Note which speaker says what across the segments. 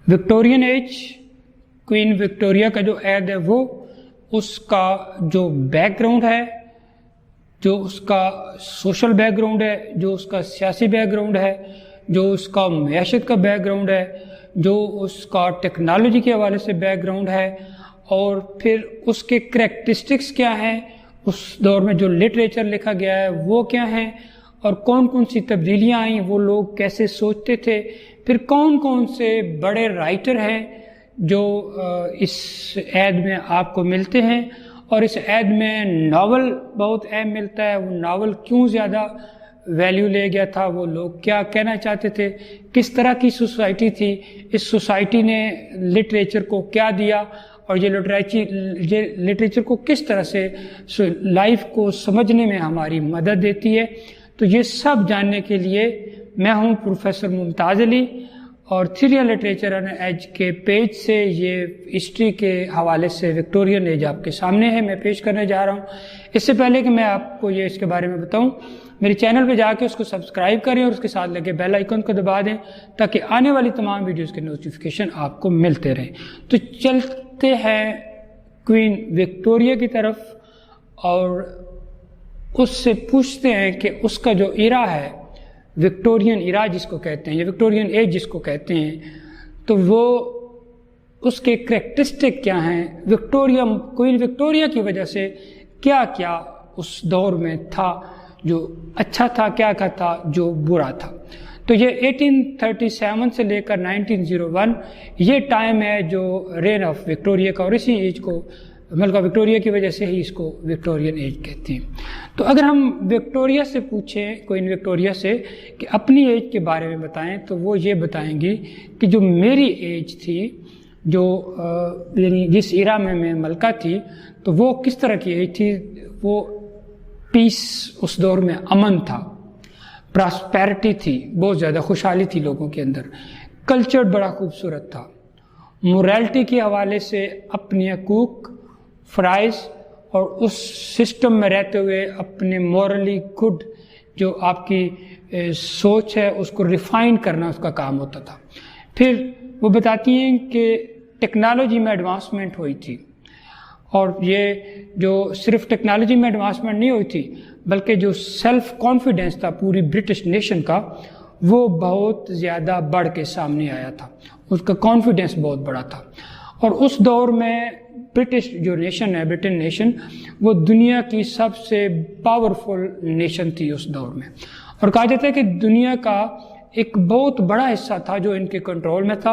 Speaker 1: Victorian age, queen Victoria کا جو عہد ہے وہ اس کا جو بیک گراؤنڈ ہے، جو اس کا سوشل بیک گراؤنڈ ہے، جو اس کا سیاسی بیک گراؤنڈ ہے، جو اس کا معیشت کا بیک گراؤنڈ ہے، جو اس کا ٹیکنالوجی کے حوالے سے بیک گراؤنڈ ہے، اور پھر اس کے کریکٹرسٹکس کیا ہیں، اس دور میں جو لٹریچر لکھا گیا ہے وہ کیا ہیں، اور کون کون سی تبدیلیاں آئیں، وہ لوگ کیسے سوچتے تھے، پھر کون کون سے بڑے رائٹر ہیں جو اس عہد میں آپ کو ملتے ہیں، اور اس عہد میں ناول بہت اہم ملتا ہے، وہ ناول کیوں زیادہ ویلیو لے گیا تھا، وہ لوگ کیا کہنا چاہتے تھے، کس طرح کی سوسائٹی تھی، اس سوسائٹی نے لٹریچر کو کیا دیا، اور یہ لٹریچر کو کس طرح سے لائف کو سمجھنے میں ہماری مدد دیتی ہے۔ تو یہ سب جاننے کے لیے میں ہوں پروفیسر ممتاز علی، اور theory of literature and age کے پیج سے یہ ہسٹری کے حوالے سے وکٹورین ایج آپ کے سامنے ہے، میں پیش کرنے جا رہا ہوں۔ اس سے پہلے کہ میں آپ کو یہ اس کے بارے میں بتاؤں، میرے چینل پہ جا کے اس کو سبسکرائب کریں اور اس کے ساتھ لگے بیل آئیکن کو دبا دیں تاکہ آنے والی تمام ویڈیوز کے نوٹیفیکیشن آپ کو ملتے رہیں۔ تو چلتے ہیں کوئین وکٹوریہ کی طرف اور اس سے پوچھتے ہیں کہ اس کا جو ایرا ہے، وکٹورین ایرا جس کو کہتے ہیں یا وکٹورین ایج جس کو کہتے ہیں، تو وہ اس کے کریکٹرسٹک کیا ہیں، کوئین وکٹوریہ کی وجہ سے کیا کیا اس دور میں تھا جو اچھا تھا، کیا کیا تھا جو برا تھا۔ تو یہ 1837 سے لے کر 1901 یہ ٹائم ہے جو رین آف وکٹوریہ کا، اور اسی ایج کو ملکہ وکٹوریہ کی وجہ سے ہی اس کو وکٹورین ایج کہتے ہیں۔ تو اگر ہم وکٹوریہ سے پوچھیں، کوئین وکٹوریہ سے کہ اپنی ایج کے بارے میں بتائیں، تو وہ یہ بتائیں گی کہ جو میری ایج تھی، جو یعنی جس ایرا میں میں ملکہ تھی، تو وہ کس طرح کی ایج تھی۔ وہ پیس، اس دور میں امن تھا، پراسپیرٹی تھی، بہت زیادہ خوشحالی تھی لوگوں کے اندر، کلچر بڑا خوبصورت تھا، مورالٹی کے حوالے سے اپنے حقوق، فرائض اور اس سسٹم میں رہتے ہوئے اپنے مورلی گڈ جو آپ کی سوچ ہے اس کو ریفائن کرنا اس کا کام ہوتا تھا۔ پھر وہ بتاتی ہیں کہ ٹیکنالوجی میں ایڈوانسمنٹ ہوئی تھی، اور یہ جو صرف ٹیکنالوجی میں ایڈوانسمنٹ نہیں ہوئی تھی بلکہ جو سیلف کانفیڈنس تھا پوری برٹش نیشن کا، وہ بہت زیادہ بڑھ کے سامنے آیا تھا، اس کا کانفیڈنس بہت بڑا تھا۔ اور اس دور میں برٹش جو نیشن ہے، برٹن نیشن، وہ دنیا کی سب سے پاورفل نیشن تھی اس دور میں، اور کہا جاتا ہے کہ دنیا کا ایک بہت بڑا حصہ تھا جو ان کے کنٹرول میں تھا،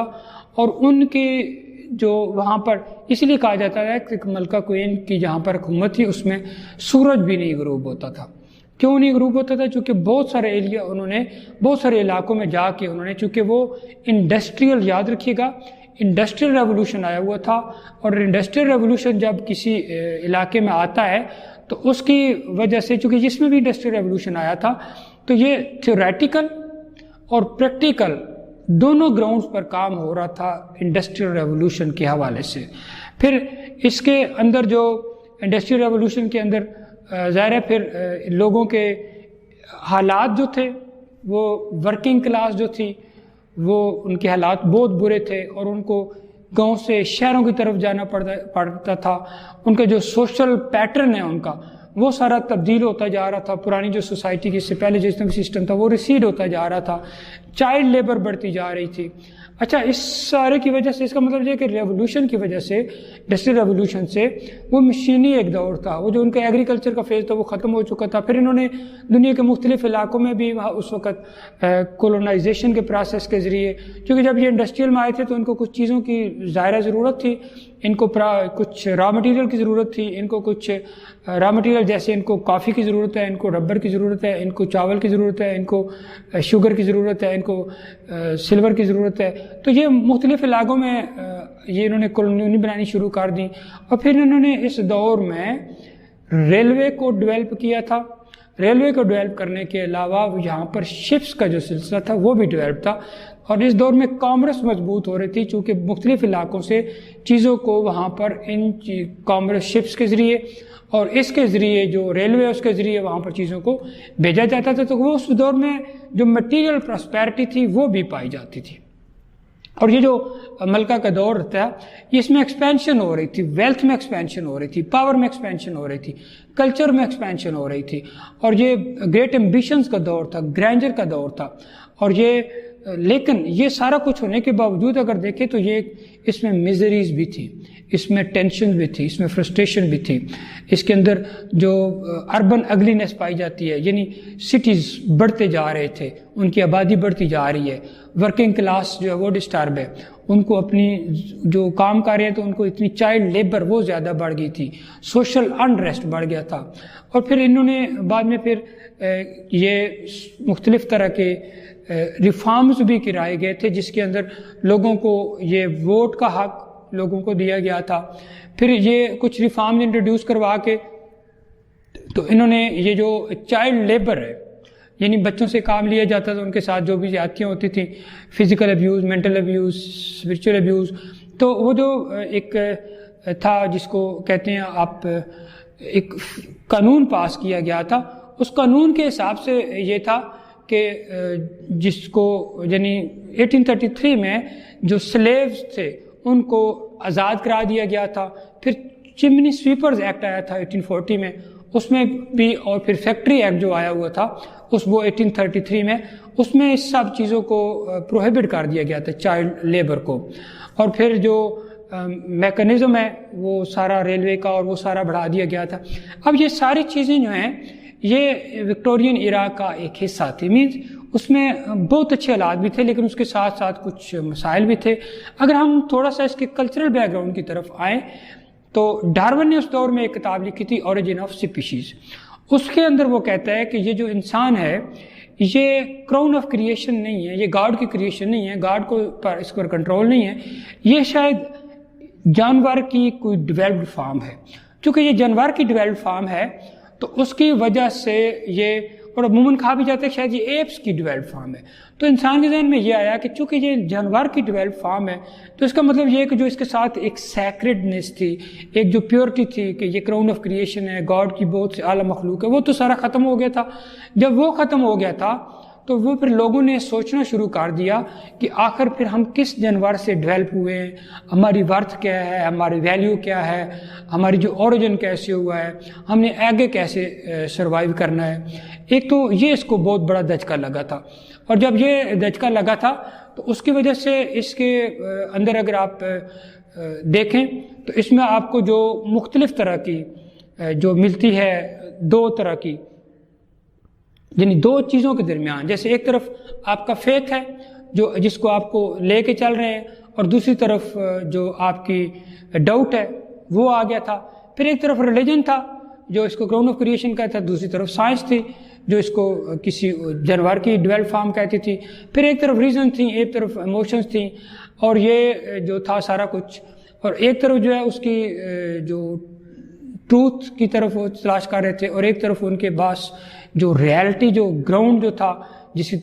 Speaker 1: اور ان کے جو وہاں پر اس لیے کہا جاتا ہے کہ ملکہ کوئین کی جہاں پر حکومت تھی اس میں سورج بھی نہیں غروب ہوتا تھا۔ کیوں نہیں غروب ہوتا تھا؟ چونکہ بہت سارے ایریا انہوں نے بہت سارے علاقوں میں جا کے انہوں نے، چونکہ وہ انڈسٹریل، یاد رکھیے گا انڈسٹریل ریولوشن آیا ہوا تھا، اور انڈسٹریل ریولوشن جب کسی علاقے میں آتا ہے تو اس کی وجہ سے، چونکہ جس میں بھی انڈسٹریل ریولوشن آیا تھا تو یہ تھیوریٹیکل اور پریکٹیکل دونوں گراؤنڈز پر کام ہو رہا تھا انڈسٹریل ریولوشن کے حوالے سے۔ پھر اس کے اندر جو انڈسٹریل ریولوشن کے اندر ظاہر ہے پھر لوگوں کے حالات جو تھے، وہ ورکنگ کلاس جو تھی، وہ ان کے حالات بہت برے تھے، اور ان کو گاؤں سے شہروں کی طرف جانا پڑتا تھا۔ ان کا جو سوشل پیٹرن ہے ان کا، وہ سارا تبدیل ہوتا جا رہا تھا۔ پرانی جو سوسائٹی کی سے پہلے جتنا بھی سسٹم تھا وہ ریسیڈ ہوتا جا رہا تھا، چائلڈ لیبر بڑھتی جا رہی تھی۔ اچھا، اس سارے کی وجہ سے، اس کا مطلب یہ کہ ریولوشن کی وجہ سے، انڈسٹریل ریولوشن سے، وہ مشینی ایک دور تھا، وہ جو ان کا ایگریکلچر کا فیز تھا وہ ختم ہو چکا تھا۔ پھر انہوں نے دنیا کے مختلف علاقوں میں بھی اس وقت کولونائزیشن کے پروسیس کے ذریعے، کیونکہ جب یہ انڈسٹریل میں آئے تھے تو ان کو کچھ چیزوں کی ظاہرہ ضرورت تھی، ان کو کچھ را مٹیریل کی ضرورت تھی، ان کو کچھ را مٹیریل جیسے ان کو کافی کی ضرورت ہے، ان کو ربر کی ضرورت ہے، ان کو چاول کی ضرورت ہے، ان کو شوگر کی ضرورت ہے، ان کو سلور کی ضرورت ہے۔ تو یہ مختلف علاقوں میں یہ انہوں نے کالونی بنانی شروع کر دی، اور پھر انہوں نے اس دور میں ریلوے کو ڈیولپ کیا تھا۔ ریلوے کو ڈیولپ کرنے کے علاوہ یہاں پر شپس کا جو سلسلہ تھا وہ بھی ڈیولپ تھا، اور اس دور میں کامرس مضبوط ہو رہی تھی، چونکہ مختلف علاقوں سے چیزوں کو وہاں پر ان کامرس شپس کے ذریعے اور اس کے ذریعے جو ریلوے اس کے ذریعے وہاں پر چیزوں کو بھیجا جاتا تھا، تو وہ اس دور میں جو مٹیریل پراسپیرٹی تھی وہ بھی پائی جاتی تھی۔ اور یہ جو ملکہ کا دور تھا اس میں ایکسپینشن ہو رہی تھی، ویلتھ میں ایکسپینشن ہو رہی تھی، پاور میں ایکسپینشن ہو رہی تھی، کلچر میں ایکسپینشن ہو رہی تھی، اور یہ گریٹ ایمبیشنز کا دور تھا، گرینڈر کا دور تھا. اور یہ لیکن یہ سارا کچھ ہونے کے باوجود اگر دیکھیں تو یہ اس میں میزریز بھی تھی، اس میں ٹینشن بھی تھی، اس میں فرسٹریشن بھی تھی، اس کے اندر جو اربن اگلینس پائی جاتی ہے، یعنی سٹیز بڑھتے جا رہے تھے، ان کی آبادی بڑھتی جا رہی ہے، ورکنگ کلاس جو ہے وہ ڈسٹرب ہے، ان کو اپنی جو کام کر رہے ہیں تو ان کو اتنی چائلڈ لیبر وہ زیادہ بڑھ گئی تھی، سوشل انریسٹ بڑھ گیا تھا. اور پھر انہوں نے بعد میں پھر یہ مختلف طرح کے ریفارمز بھی کرائے گئے تھے جس کے اندر لوگوں کو یہ ووٹ کا حق لوگوں کو دیا گیا تھا. پھر یہ کچھ ریفارمز انٹروڈیوس کروا کے تو انہوں نے یہ جو چائلڈ لیبر ہے، یعنی بچوں سے کام لیا جاتا تھا، ان کے ساتھ جو بھی زیادتیاں ہوتی تھیں، physical abuse, mental abuse, spiritual abuse, تو وہ جو ایک تھا جس کو کہتے ہیں آپ ایک قانون پاس کیا گیا تھا. اس قانون کے حساب سے یہ تھا کہ جس کو یعنی 1833 میں جو سلیوز تھے ان کو آزاد کرا دیا گیا تھا. پھر چمنی سویپرز ایکٹ آیا تھا 1840 میں، اس میں بھی، اور پھر فیکٹری ایکٹ جو آیا ہوا تھا وہ 1833 میں، اس میں اس سب چیزوں کو پروہیبٹ کر دیا گیا تھا، چائلڈ لیبر کو. اور پھر جو میکانزم ہے وہ سارا ریلوے کا اور وہ سارا بڑھا دیا گیا تھا. اب یہ ساری چیزیں جو ہیں یہ وکٹورین ایرا کا ایک حصہ تھی، مینز اس میں بہت اچھے حالات بھی تھے لیکن اس کے ساتھ ساتھ کچھ مسائل بھی تھے. اگر ہم تھوڑا سا اس کے کلچرل بیک گراؤنڈ کی طرف آئیں تو ڈارون نے اس دور میں ایک کتاب لکھی تھی اوریجن آف اسپیشیز. اس کے اندر وہ کہتا ہے کہ یہ جو انسان ہے یہ کراؤن آف کریشن نہیں ہے، یہ گاڈ کی کریشن نہیں ہے، گاڈ کو اس پر کنٹرول نہیں ہے، یہ شاید جانور کی کوئی ڈیولپڈ فارم ہے. چونکہ یہ جانور کی ڈیولپڈ فارم ہے تو اس کی وجہ سے یہ، اور عموماً کہا بھی جاتا ہے شاید یہ ایپس کی ڈیولپ فارم ہے. تو انسان کے ذہن میں یہ آیا کہ چونکہ یہ جانور کی ڈیولپ فارم ہے تو اس کا مطلب یہ ہے کہ جو اس کے ساتھ ایک سیکرڈنس تھی، ایک جو پیورٹی تھی کہ یہ کراؤن آف کریشن ہے، گاڈ کی بہت سے اعلیٰ مخلوق ہے، وہ تو سارا ختم ہو گیا تھا. جب وہ ختم ہو گیا تھا تو وہ پھر لوگوں نے سوچنا شروع کر دیا کہ آخر پھر ہم کس جانور سے ڈیولپ ہوئے ہیں، ہماری ورتھ کیا ہے، ہماری ویلیو کیا ہے، ہماری جو اوریجن کیسے ہوا ہے، ہم نے آگے کیسے سروائیو کرنا ہے. ایک تو یہ اس کو بہت بڑا دھچکا لگا تھا، اور جب یہ دھچکا لگا تھا تو اس کی وجہ سے اس کے اندر اگر آپ دیکھیں تو اس میں آپ کو جو مختلف طرح کی جو ملتی ہے، دو طرح کی، یعنی دو چیزوں کے درمیان، جیسے ایک طرف آپ کا فیتھ ہے جو جس کو آپ کو لے کے چل رہے ہیں، اور دوسری طرف جو آپ کی ڈاؤٹ ہے وہ آ گیا تھا. پھر ایک طرف ریلیجن تھا جو اس کو کراؤن آف کریشن کہتا تھا، دوسری طرف سائنس تھی جو اس کو کسی جانور کی ڈیولپ فارم کہتی تھی. پھر ایک طرف ریزن تھیں، ایک طرف ایموشنز تھیں، اور یہ جو تھا سارا کچھ، اور ایک طرف جو ہے اس کی جو ٹروتھ کی طرف وہ تلاش کر رہے تھے، اور ایک طرف ان کے پاس جو ریالٹی، جو گراؤنڈ جو تھا جس کی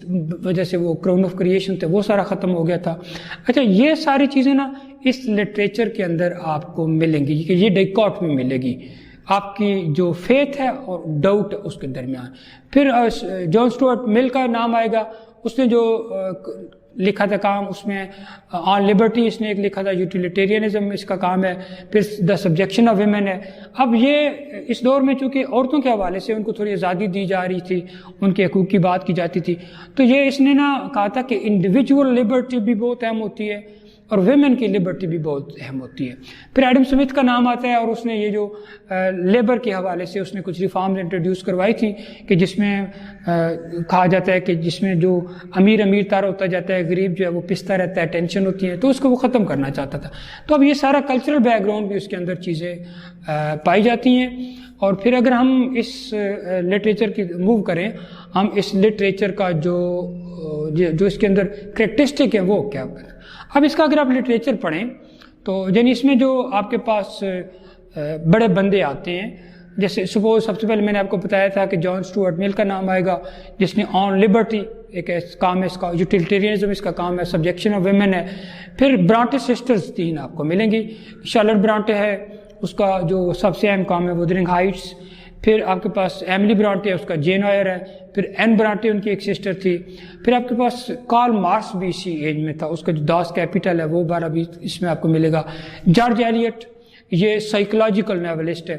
Speaker 1: وجہ سے وہ کراؤن آف کریشن تھے وہ سارا ختم ہو گیا تھا. اچھا، یہ ساری چیزیں نا اس لٹریچر کے اندر آپ کو ملیں گی کہ یہ ڈائکاٹ میں ملے گی آپ کی جو فیتھ ہے اور ڈاؤٹ ہے اس کے درمیان. پھر جان اسٹوارٹ مل کا نام آئے گا، اس نے جو لکھا تھا کام، اس میں آن لبرٹی اس نے ایک لکھا تھا، یوٹیلیٹیرینزم اس کا کام ہے، پھر دا سبجیکشن آف ویمن ہے. اب یہ اس دور میں چونکہ عورتوں کے حوالے سے ان کو تھوڑی آزادی دی جا رہی تھی، ان کے حقوق کی بات کی جاتی تھی، تو یہ اس نے نا کہا تھا کہ انڈیویجول لبرٹی بھی بہت اہم ہوتی ہے اور ویمن کی لبرٹی بھی بہت اہم ہوتی ہے. پھر ایڈم سمتھ کا نام آتا ہے، اور اس نے یہ جو لیبر کے حوالے سے اس نے کچھ ریفارمز انٹروڈیوس کروائی تھی کہ جس میں کہا جاتا ہے کہ جس میں جو امیر تر ہوتا جاتا ہے، غریب جو ہے وہ پستا رہتا ہے، ٹینشن ہوتی ہے، تو اس کو وہ ختم کرنا چاہتا تھا. تو اب یہ سارا کلچرل بیک گراؤنڈ بھی اس کے اندر چیزیں پائی جاتی ہیں. اور پھر اگر ہم اس لٹریچر کی موو کریں، ہم اس لٹریچر کا جو اس کے اندر کریکٹرسٹک ہے وہ کیا. اب اس کا اگر آپ لٹریچر پڑھیں تو یعنی اس میں جو آپ کے پاس بڑے بندے آتے ہیں، جیسے سپوز سب سے پہلے میں نے آپ کو بتایا تھا کہ جان اسٹوارٹ مل کا نام آئے گا جس نے آن لبرٹی ایک کام ہے اس کا، یوٹیلیٹیرینزم اس کا کام ہے، سبجیکشن آف ویمن ہے. پھر برانٹے سسٹرز 3 آپ کو ملیں گی. شارلٹ برانٹے ہے، اس کا جو سب سے اہم کام ہے وودرنگ ہائٹس. پھر آپ کے پاس ایملی برانٹے، اس کا جین آئر ہے، پھر این برانٹے ان کی ایک سسٹر تھی، پھر آپ کے پاس کارل مارکس بھی اسی ایج میں تھا، اس کا جو داس کیپیٹل ہے وہ 12 بھی اس میں آپ کو ملے گا۔ جارج ایلیٹ یہ سائیکولوجیکل ناولسٹ ہے،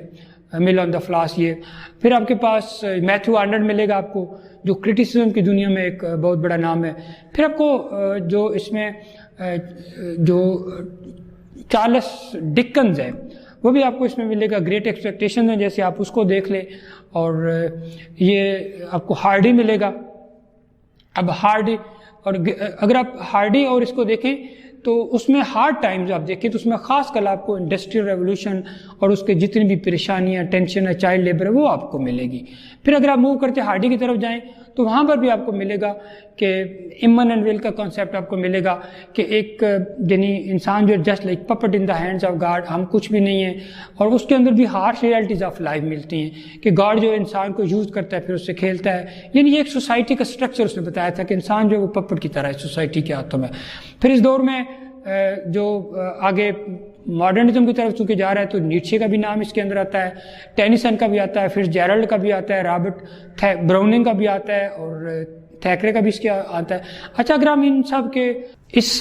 Speaker 1: میل آن دا فلاس یہ۔ پھر آپ کے پاس میتھیو آرنلڈ ملے گا آپ کو، جو کرٹیسزم کی دنیا میں ایک بہت بڑا نام ہے۔ پھر آپ کو جو اس میں جو چارلس ڈکنز ہے وہ بھی آپ کو اس میں ملے گا، گریٹ ایکسپیکٹیشن ہے جیسے آپ اس کو دیکھ لیں، اور یہ آپ کو ہارڈی ملے گا۔ اب ہارڈی، اور اگر آپ ہارڈی اور اس کو دیکھیں تو اس میں ہارڈ ٹائمز آپ دیکھیں تو اس میں خاص کر آپ کو انڈسٹریل ریولوشن اور اس کے جتنی بھی پریشانیاں، ٹینشن ہے، چائلڈ لیبر ہے، وہ آپ کو ملے گی۔ پھر اگر آپ موو کرتے ہارڈی کی طرف جائیں تو وہاں پر بھی آپ کو ملے گا کہ امن اینڈ ول کا کانسیپٹ آپ کو ملے گا کہ ایک یعنی انسان جو just like puppet in the hands of God, ہم کچھ بھی نہیں ہیں، اور اس کے اندر بھی ہارش ریالٹیز آف لائف ملتی ہیں کہ گاڈ جو انسان کو یوز کرتا ہے پھر اس سے کھیلتا ہے، یعنی یہ ایک سوسائٹی کا اسٹرکچر اس نے بتایا تھا کہ انسان جو ہے وہ پپٹ کی طرح ہے سوسائٹی کے ہاتھوں میں۔ پھر اس دور میں جو آگے ماڈرنزم کی طرف چونکہ جا رہا ہے تو نیٹشے کا بھی نام اس کے اندر آتا ہے، ٹینیسن کا بھی آتا ہے، پھر جیرلڈ کا بھی آتا ہے، رابرٹ براؤننگ کا بھی آتا ہے، اور تھیکرے کا بھی اس کے آتا ہے۔ اچھا، اگر ہم ان سب کے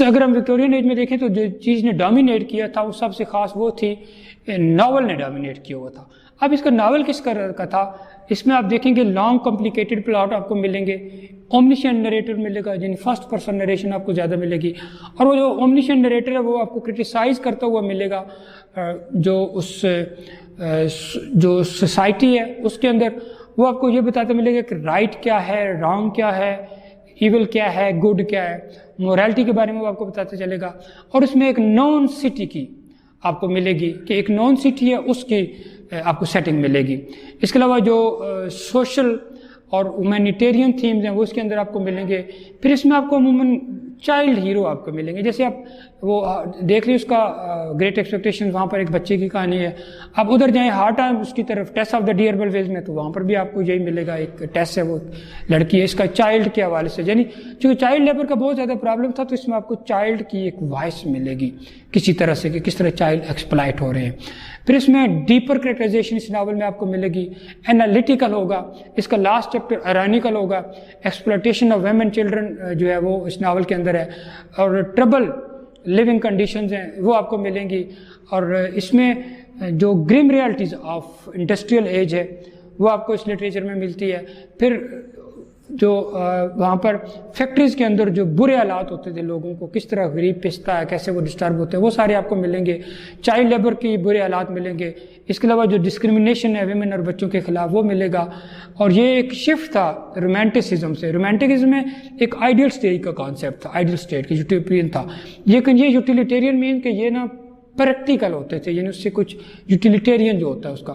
Speaker 1: اگر ہم وکٹورین ایج میں دیکھیں تو جو چیز نے ڈومینیٹ کیا تھا وہ سب سے خاص وہ تھی ناول نے ڈومینیٹ کیا ہوا تھا۔ اب اس کا ناول کس کا تھا، اس میں آپ دیکھیں گے لانگ کمپلیکیٹڈ پلاٹ آپ کو ملیں گے، اومنیشنٹ نریٹر ملے گا، یعنی فرسٹ پرسن نریشن آپ کو زیادہ ملے گی، اور وہ جو اومنیشنٹ نریٹر ہے وہ آپ کو کرٹیسائز کرتا ہوا ملے گا، جو سوسائٹی ہے اس کے اندر وہ آپ کو یہ بتاتا ملے گا کہ رائٹ کیا ہے، رانگ کیا ہے، ایول کیا ہے، گڈ کیا ہے، موریلٹی کے بارے میں وہ آپ کو بتاتا چلے گا۔ اور اس میں ایک نون سٹی کی آپ کو ملے گی کہ ایک نون سٹی ہے اس کی آپ کو سیٹنگ ملے گی۔ اس کے علاوہ جو سوشل اور ہیومینیٹیرین تھیمز ہیں وہ اس کے اندر آپ کو ملیں گے۔ پھر اس میں آپ کو عموماً چائلڈ ہیرو آپ کو ملیں گے، جیسے آپ وہ دیکھ لیں اس کا گریٹ ایکسپیکٹیشن، وہاں پر ایک بچے کی کہانی ہے۔ آپ ادھر جائیں ہارڈ ٹائم اس کی طرف، ٹیس آف دا ڈیئربل ویز میں، تو وہاں پر بھی آپ کو یہی ملے گا، ایک ٹیس ہے وہ لڑکی ہے، اس کا چائلڈ کے حوالے سے، یعنی چونکہ چائلڈ لیبر کا بہت زیادہ پرابلم تھا تو اس میں آپ کو چائلڈ کی ایک وائس ملے گی کسی طرح سے کہ کس طرح چائلڈ ایکسپلائٹ ہو رہے ہیں۔ پھر اس میں ڈیپر کریکٹرائزیشن اس ناول میں آپ کو ملے گی، انالیٹیکل ہوگا، اس کا لاسٹ چیپٹر ایرانیکل ہوگا، ایکسپلوٹیشن آف ویمن چلڈرن جو ہے وہ اس ناول کے اندر ہے، اور ٹربل لیونگ کنڈیشنز ہیں وہ آپ کو ملیں گی، اور اس میں جو grim realities of industrial age ہے وہ آپ کو اس لٹریچر میں ملتی ہے۔ پھر جو وہاں پر فیکٹریز کے اندر جو برے حالات ہوتے تھے لوگوں کو، کس طرح غریب پستا ہے، کیسے وہ ڈسٹرب ہوتے ہیں، وہ سارے آپ کو ملیں گے۔ چائلڈ لیبر کی برے حالات ملیں گے، اس کے علاوہ جو ڈسکریمنیشن ہے ویمن اور بچوں کے خلاف وہ ملے گا۔ اور یہ ایک شفٹ تھا رومانٹسزم سے، رومانٹکزم میں ایک آئیڈیل اسٹیٹ کا کانسیپٹ تھا، آئیڈیل اسٹیٹ کی یوٹیلیٹیرین تھا، لیکن یہ یوٹیلیٹیرین مین کہ یہ نا پریکٹیکل ہوتے تھے، یعنی اس سے کچھ یوٹیلیٹیرین جو ہوتا ہے اس کا۔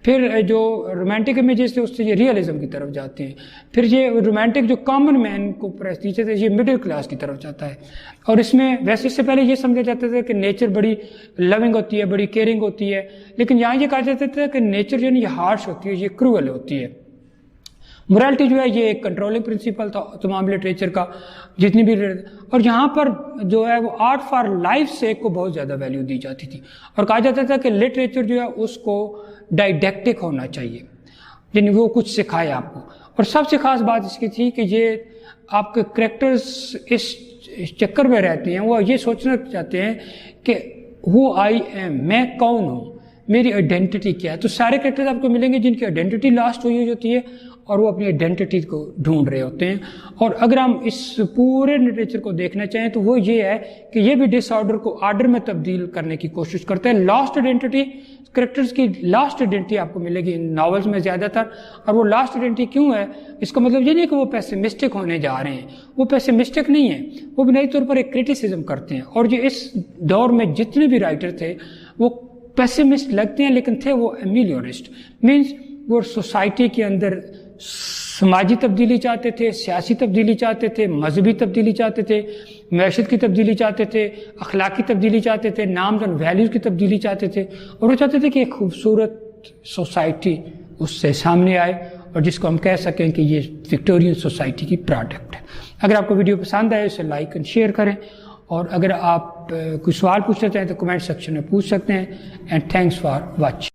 Speaker 1: پھر جو رومانٹک امیجز تھے اس سے یہ ریئلزم کی طرف جاتے ہیں۔ پھر یہ رومانٹک جو کامن مین کو پریسٹیج ہے یہ مڈل کلاس کی طرف جاتا ہے، اور اس میں ویسے اس سے پہلے یہ سمجھا جاتا تھا کہ نیچر بڑی لونگ ہوتی ہے، بڑی کیئرنگ ہوتی ہے، لیکن یہاں یہ کہا جاتا تھا کہ نیچر جو ہے یہ ہارش ہوتی ہے، یہ کروئل ہوتی ہے۔ موریلٹی جو ہے یہ ایک کنٹرولنگ پرنسپل تھا تمام لٹریچر کا جتنی بھی، اور یہاں پر جو ہے وہ آرٹ فار لائف سے کو بہت زیادہ ویلیو دی جاتی تھی، اور کہا جاتا تھا کہ لٹریچر جو ہے اس کو ڈائیڈیکٹک ہونا چاہیے، یعنی وہ کچھ سکھائے آپ کو۔ اور سب سے خاص بات اس کی تھی کہ یہ آپ کے کریکٹرز اس چکر میں رہتے ہیں، وہ یہ سوچنا چاہتے ہیں کہ ہو آئی ایم، میں کون ہوں، میری آئیڈینٹی کیا ہے۔ تو سارے کریکٹرز آپ کو ملیں گے جن کی آئیڈینٹی لاسٹ ہوئی ہوتی ہے اور وہ اپنی آئیڈینٹی کو ڈھونڈ رہے ہوتے ہیں۔ اور اگر ہم اس پورے لٹریچر کو دیکھنا چاہیں تو وہ یہ ہے کہ یہ بھی ڈس آرڈر کو آرڈر میں تبدیل کرنے کی کوشش کرتا ہے۔ لاسٹ آئیڈینٹی، کریکٹرز کی لاسٹ آئیڈینٹی آپ کو ملے گی ان ناولز میں زیادہ تر، اور وہ لاسٹ آئیڈینٹی کیوں ہے اس کا مطلب یہ نہیں کہ وہ پیسمسٹک ہونے جا رہے ہیں، وہ پیسمسٹک نہیں ہیں، وہ بنیادی طور پر ایک کریٹیسزم کرتے ہیں۔ اور جو اس دور میں جتنے بھی رائٹر تھے وہ پیسمسٹ لگتے ہیں لیکن تھے وہ ایمیلیورسٹ، مینس وہ سوسائٹی کے اندر سماجی تبدیلی چاہتے تھے، سیاسی تبدیلی چاہتے تھے، مذہبی تبدیلی چاہتے تھے، معیشت کی تبدیلی چاہتے تھے، اخلاقی تبدیلی چاہتے تھے، نامز اینڈ ویلیوز کی تبدیلی چاہتے تھے، اور وہ چاہتے تھے کہ ایک خوبصورت سوسائٹی اس سے سامنے آئے اور جس کو ہم کہہ سکیں کہ یہ وکٹورین سوسائٹی کی پروڈکٹ ہے۔ اگر آپ کو ویڈیو پسند آئے اسے لائک اینڈ شیئر کریں، اور اگر آپ کوئی سوال پوچھنا چاہیں تو کمنٹ سیکشن میں پوچھ سکتے ہیں۔ And thanks for watching.